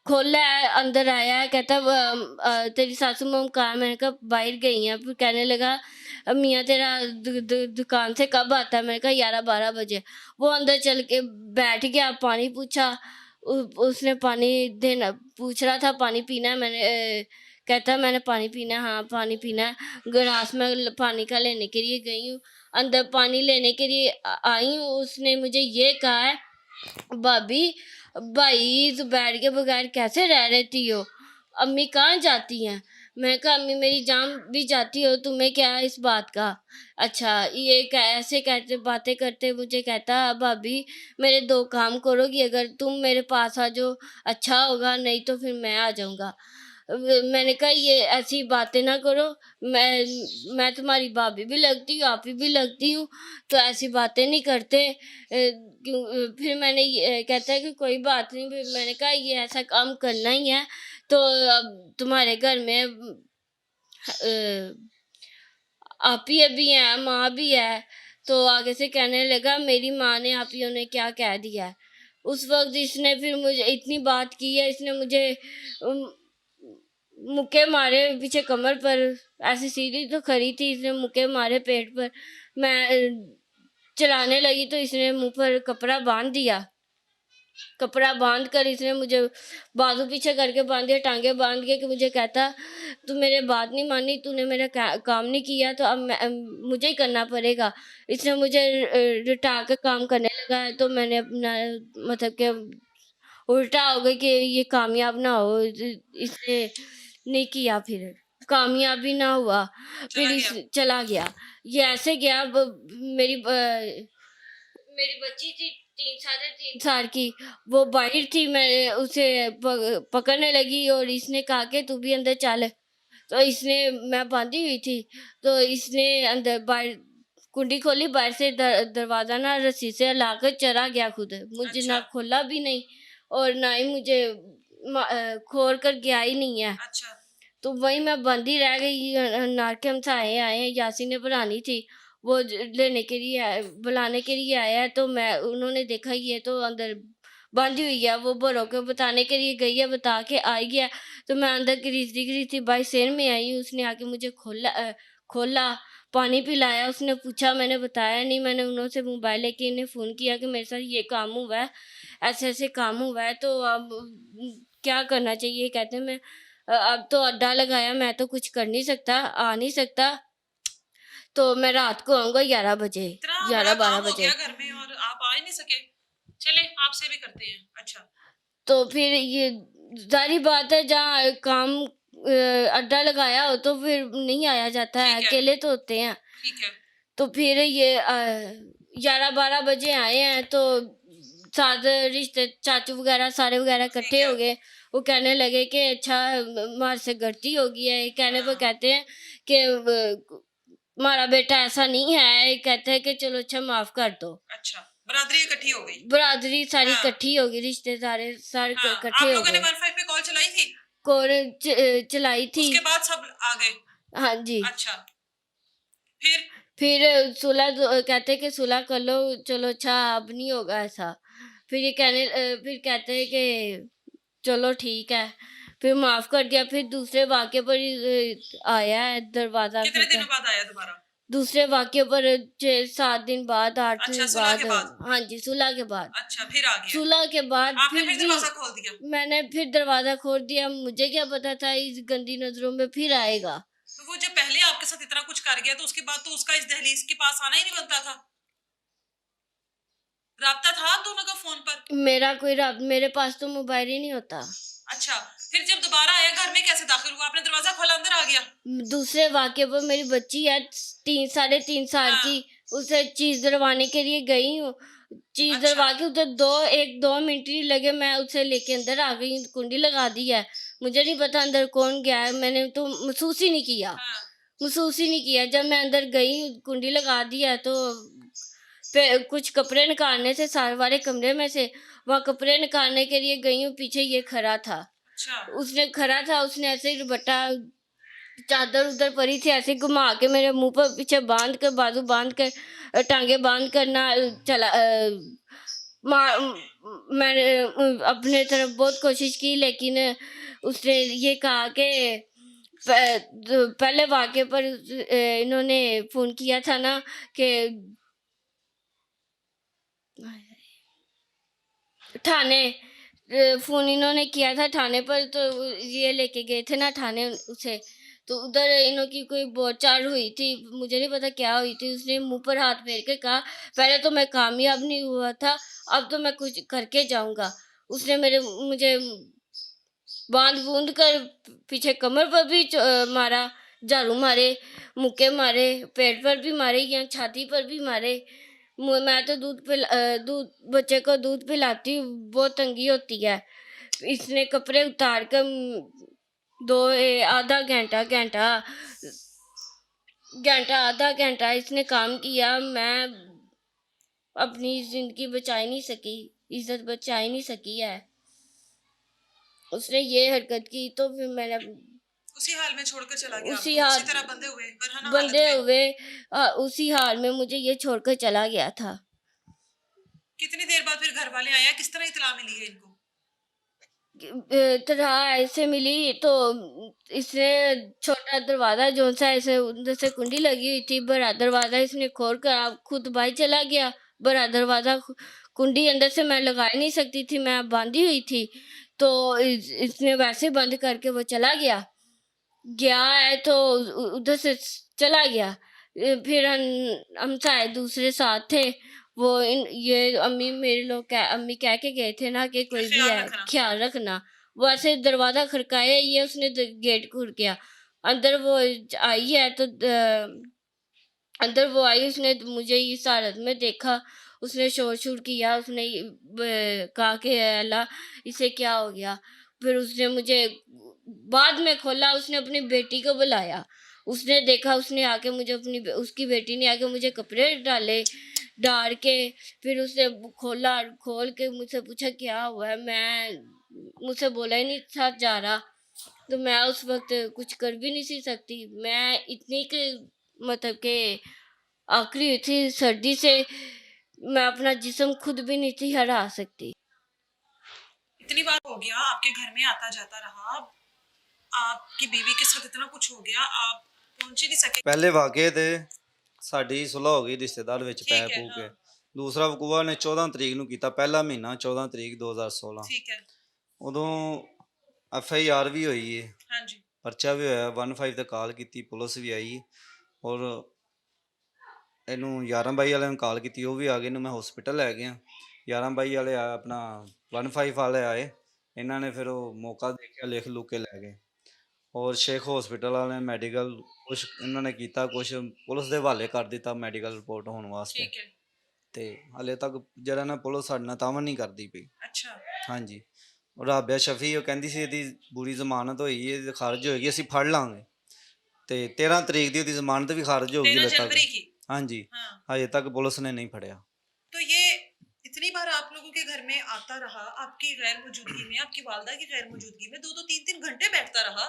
खोला है, अंदर आया है, कहता तेरी सासू माँ कहाँ है? मैंने कहा बाहर गई हैं। फिर कहने लगा मियाँ तेरा दुकान से कब आता है? मैंने कहा 11-12 बजे। वो अंदर चल के बैठ गया, पानी पूछा। उसने पानी देना पूछ रहा था, पानी पीना है? कहता मैंने पानी पीना है। हाँ पानी पीना है। गिलास में पानी का लेने के लिए गई हूँ, अंदर पानी लेने के लिए आई हूँ। उसने मुझे ये कहा है, भाभी भाई तो बैठ के बगैर कैसे रह लेती हो? अम्मी कहाँ जाती हैं? मैं कहा अम्मी मेरी जान भी जाती हो, तुम्हें क्या है इस बात का? अच्छा ये ऐसे कहते बातें करते मुझे कहता भाभी मेरे 2 काम करोगी? अगर तुम मेरे पास आ जाओ अच्छा होगा, नहीं तो फिर मैं आ जाऊँगा। मैंने कहा ये ऐसी बातें ना करो, मैं तुम्हारी भाभी भी लगती हूँ, आप ही भी लगती हूँ, तो ऐसी बातें नहीं करते। फिर मैंने कहता है कि कोई बात नहीं। फिर मैंने कहा ये ऐसा काम करना ही है, तो अब तुम्हारे घर में आप ही अभी हैं, माँ भी है। तो आगे से कहने लगा मेरी माँ ने आप ही ने क्या कह दिया है? उस वक़्त इसने फिर मुझे इतनी बात की है, इसने मुझे उम, मुक्के मारे पीछे कमर पर, ऐसे सीढ़ी तो खड़ी थी, इसने मुक्के मारे पेट पर। मैं चिल्लाने लगी तो इसने मुँह पर कपड़ा बाँध दिया। कपड़ा बाँध कर इसने मुझे बाजू पीछे करके बाँध दिया, टाँगे बाँध के, कि मुझे कहता तू मेरे बात नहीं मानी, तूने मेरा काम नहीं किया, तो अब मुझे ही करना पड़ेगा। इसने मुझे रिठा के काम करने लगा है, तो मैंने अपना मतलब कि उल्टा हो गई कि ये कामयाब ना हो, इसने नहीं किया, फिर कामयाबी ना हुआ, फिर इस चला गया। ये ऐसे गया, मेरी मेरी बच्ची थी 3 साढ़े 3 साल की, वो बाहर थी, मैं उसे पकड़ने लगी और इसने कहा कि तू भी अंदर चल। तो इसने मैं बांधी हुई थी, तो इसने अंदर बाहर कुंडी खोली, बाहर से दरवाज़ा ना रस्सी से लाकर चला गया खुद। मुझे ना खोला भी नहीं और ना ही मुझे खोल कर गया ही नहीं है। तो वहीं मैं बंदी रह गई। नार के हमसाए आए हैं, यासीन ने बनानी थी, वो लेने के लिए बुलाने के लिए आया है, तो मैं उन्होंने देखा ये तो अंदर बंधी हुई है। वो बड़ों को बताने के लिए गई है, बता के आई है। तो मैं अंदर घिसती बाई शेर में आई हूँ। उसने आके मुझे खोला, पानी पिलाया। उसने पूछा, मैंने बताया नहीं। मैंने उन्होंने मोबाइल लेके इन्हें फ़ोन किया कि मेरे साथ ये काम हुआ है, ऐसे-ऐसे काम हुआ है, तो अब क्या करना चाहिए? कहते हैं मैं अब तो अड्डा लगाया, मैं तो कुछ कर नहीं सकता, आ नहीं सकता, तो मैं रात को आऊँगा 11 बजे, इतना बड़ा 11-12 काम हो बजे। गया घर में और आप आ ही नहीं सके। चले आपसे भी करते हैं। अच्छा। तो फिर ये ज़ाहिर बात है, जहाँ काम अड्डा लगाया हो तो फिर नहीं आया जाता है, ठीक है। अकेले तो होते हैं। ठीक है। तो फिर ये 11-12 बजे आए हैं, तो सारे रिश्ते चाचू वगैरह सारे वगैरह ठीक इकट्ठे है। हो गए। वो कहने लगे कि अच्छा हमारे से गलती हो गई है। कहने पर हाँ। कहते हैं कि हमारा बेटा ऐसा नहीं है। कहते हैं कि चलो अच्छा माफ़ कर दो। अच्छा, बरादरी इकट्ठी हो गई। बरादरी सारी हाँ। इकट्ठी हो गई, रिश्ते सारे हाँ, इकट्ठे आप हो लोगों ने गए। 15 पे कॉल चलाई थी? कौन चलाई थी। उसके बाद सब आ गए। हाँ जी। अच्छा। फिर? फिर सुलह कहते कि सुलह कर लो, चलो अच्छा अब नहीं होगा ऐसा। फिर फिर कहते हैं कि चलो ठीक है, फिर माफ़ कर दिया। फिर दूसरे वाक़ये पर आया है दरवाज़ा कितने खटका। दिनों बाद आया दोबारा? दूसरे वाक़ये पर 6-7 दिन बाद, 8 अच्छा, दिन सुलह के बाद। बाद। हाँ जी, सुलह के बाद। अच्छा, फिर आ गया। सुलह के बाद आपने फिर फिर भी दरवाज़ा खोल दिया। मैंने फिर दरवाज़ा खोल दिया। मुझे क्या पता था इस गंदी नज़रों में फिर आएगा। तो वो जब पहले आपके साथ इतना कुछ कर गया तो उसके बाद तो उसका इस दहलीज के पास आना ही नहीं बनता था। राब्ता था आप दोनों का फ़ोन पर? मेरे पास तो मोबाइल ही नहीं होता। अच्छा, फिर जब दोबारा आया घर में कैसे दाखिल हुआ? आपने दरवाज़ा खोला अंदर आ गया? दूसरे वाक़ये पर मेरी बच्ची है 3 साढ़े 3 साल हाँ। की, उसे चीज़ दिलवाने के लिए गई हूँ। चीज़ अच्छा। दिलवा के उधर 1-2 मिनट ही लगे, मैं उसे लेके अंदर आ गई, कुंडी लगा दी है। मुझे नहीं पता अंदर कौन गया है, मैंने तो महसूस ही नहीं किया। हाँ। महसूस ही नहीं किया। जब मैं अंदर गई, कुंडी लगा दी है, तो कुछ कपड़े निकालने थे सारे वाले कमरे में से, वहाँ कपड़े निकालने के लिए गई हूँ, पीछे ये खड़ा था। अच्छा। उसने खड़ा था, उसने ऐसे ही दुपट्टा चादर उधर पड़ी थी, ऐसे घुमा के मेरे मुंह पर पीछे बांध कर, बाजू बांध कर, टांगे बांध कर ना चला मैंने अपने तरफ बहुत कोशिश की, लेकिन उसने ये कहा कि पहले वाक़े पर इन्होंने फ़ोन किया था ना कि थाने, फ़ोन इन्होंने किया था थाने पर, तो ये लेके गए थे ना थाने उसे, तो उधर इन्हों की कोई बोलचाल हुई थी, मुझे नहीं पता क्या हुई थी। उसने मुँह पर हाथ फेर के कहा, पहले तो मैं कामयाब नहीं हुआ था, अब तो मैं कुछ करके जाऊँगा। उसने मुझे बाँध-बूँध कर पीछे कमर पर भी मारा, झाड़ू मारे, मुक्के मारे, पेट पर भी मारे, यहाँ छाती पर भी मारे। मैं तो दूध बच्चे को दूध पिलाती हूँ, बहुत तंगी होती है। इसने कपड़े उतार कर 2 आधा घंटा घंटा घंटा आधा घंटा इसने काम किया। मैं अपनी ज़िंदगी बचा ही नहीं सकी, इज़्ज़त बचा ही नहीं सकी है। उसने ये हरकत की तो फिर मैंने उसी हाल में छोड़कर चला गया उसी आपको, हाल उसी तरह बंधे हुए बरहना हालत बंधे में। हुए उसी हाल में मुझे ये छोड़कर चला गया था। कितनी देर बाद फिर घर वाले आए हैं? किस तरह इत्तला मिली है इनको? तरह ऐसे मिली तो इसने छोटा दरवाज़ा जो सा ऐसे उधर से कुंडी लगी हुई थी, बड़ा दरवाज़ा इसने खोल कर आप खुद बाहर चला गया। बड़ा दरवाज़ा कुंडी अंदर से मैं लगा ही नहीं सकती थी, मैं बांधी हुई थी, तो इसने वैसे बंद करके वो चला गया। गया है तो उधर से चला गया। फिर हम सारे दूसरे साथ थे, वो ये अम्मी कह के गए थे ना कि कोई भी ख्याल है रखना। ख्याल रखना। वो ऐसे दरवाज़ा खड़काया, ये उसने गेट खुल गया, अंदर वो आई है तो अंदर वो आई, उसने मुझे इस हालत में देखा, उसने शोर-शोर किया, उसने कहा कि अल्लाह इसे क्या हो गया? फिर उसने मुझे बाद में खोला, उसने अपनी बेटी को बुलाया। उसने देखा, उसने आके मुझे उसकी बेटी ने आके मुझे कपड़े डाले, डाल के फिर उसने खोला, खोल के मुझसे पूछा क्या हुआ है? मुझसे बोला ही नहीं था जा रहा, तो मैं उस वक़्त कुछ कर भी नहीं सी सकती। मैं इतनी कि मतलब कि आखिरी हुई थी सर्दी से, मैं अपना जिस्म खुद भी नहीं थी हिला सकती। इतनी बार हो गया, आपके घर में आता जाता रहा, आपकी बीवी के साथ इतना कुछ हो गया, आप पहुंच ही नहीं सके। ਪਹਿਲੇ ਵਾक़ਏ ਤੇ ਸਾਡੀ ਸੁਲ੍ਹਾ ਹੋ ਗਈ ਰਿਸ਼ਤੇਦਾਰ ਵਿੱਚ ਪੈ ठीक है, ਪੂ हाँ। ਕੇ। ਦੂਸਰਾ ਵਕੂਆ ਨੇ 14 ਤਰੀਕ ਨੂੰ ਕੀਤਾ, ਪਹਿਲਾ ਮਹੀਨਾ 14 ਤਰੀਕ 2016। ठीक है। ਉਦੋਂ FIR ਵੀ ਹੋਈ ਏ, हाँ जी। ਪਰਚਾ ਵੀ ਹੋਇਆ, 15 ਤੇ ਕਾਲ ਕੀਤੀ, ਪੁਲਿਸ ਵੀ ਆਈ ਔਰ ਇਹਨੂੰ 11/22 ਵਾਲਿਆਂ ਨੂੰ ਕਾਲ ਕੀਤੀ, ਉਹ ਵੀ ਆ ਗਏ, ਇਹਨੂੰ ਮੈਂ ਹਸਪੀਟਲ ਲੈ ਗਿਆ। 11/22 ਵਾਲੇ ਆ ਆਪਣਾ 15 ਵਾਲੇ ਆਏ, ਇਹਨਾਂ ਨੇ ਫਿਰ ਉਹ ਮੌਕਾ ਦੇਖਿਆ, ਲਿਖ ਲੁੱਕ ਕੇ ਲੈ ਗਏ। ਔਰ ਸ਼ੇਖ ਹਸਪੀਟਲ ਵਾਲਿਆਂ ਨੇ ਮੈਡੀਕਲ ਕੁਛ ਇਹਨਾਂ ਨੇ ਕੀਤਾ, ਕੁਛ ਪੁਲਿਸ ਦੇ ਹਵਾਲੇ ਕਰ ਦਿੱਤਾ ਮੈਡੀਕਲ ਰਿਪੋਰਟ ਹੋਣ ਵਾਸਤੇ। ठीक है। ਤੇ ਹਾਲੇ ਤੱਕ ਜਿਹੜਾ ਨਾ ਪੁਲਿਸ ਸਾਡੇ ਨਾਲ ਤਾਵਨ ਨਹੀਂ ਕਰਦੀ ਪਈ। अच्छा। ਹਾਂਜੀ, ਉਹ ਰਾਬਿਆ ਸ਼ਫੀ ਉਹ ਕਹਿੰਦੀ ਸੀ ਇਹਦੀ ਬੁਰੀ ਜ਼ਮਾਨਤ ਹੋਈ, ਇਹ ਖਾਰਜ ਹੋਏਗੀ, ਅਸੀਂ ਫੜ ਲਾਂਗੇ। ਤੇ 13 ਤਰੀਕ ਦੀ ਉਹਦੀ ਜ਼ਮਾਨਤ ਵੀ ਖਾਰਜ ਹੋ ਗਈ 13 ਹਾਲੇ ਤੱਕ। जनवरी की। ਹਾਂਜੀ, हाँ। ਹਜੇ ਤੱਕ ਪੁਲਿਸ ਨੇ ਨਹੀਂ ਫੜਿਆ। तो ये इतनी बार आप लोगों के घर में आता रहा, आपकी गैर मौजूदगी में, आपकी वालदा की गैर मौजूदगी में 2-2 3-3 घंटे बैठता रहा,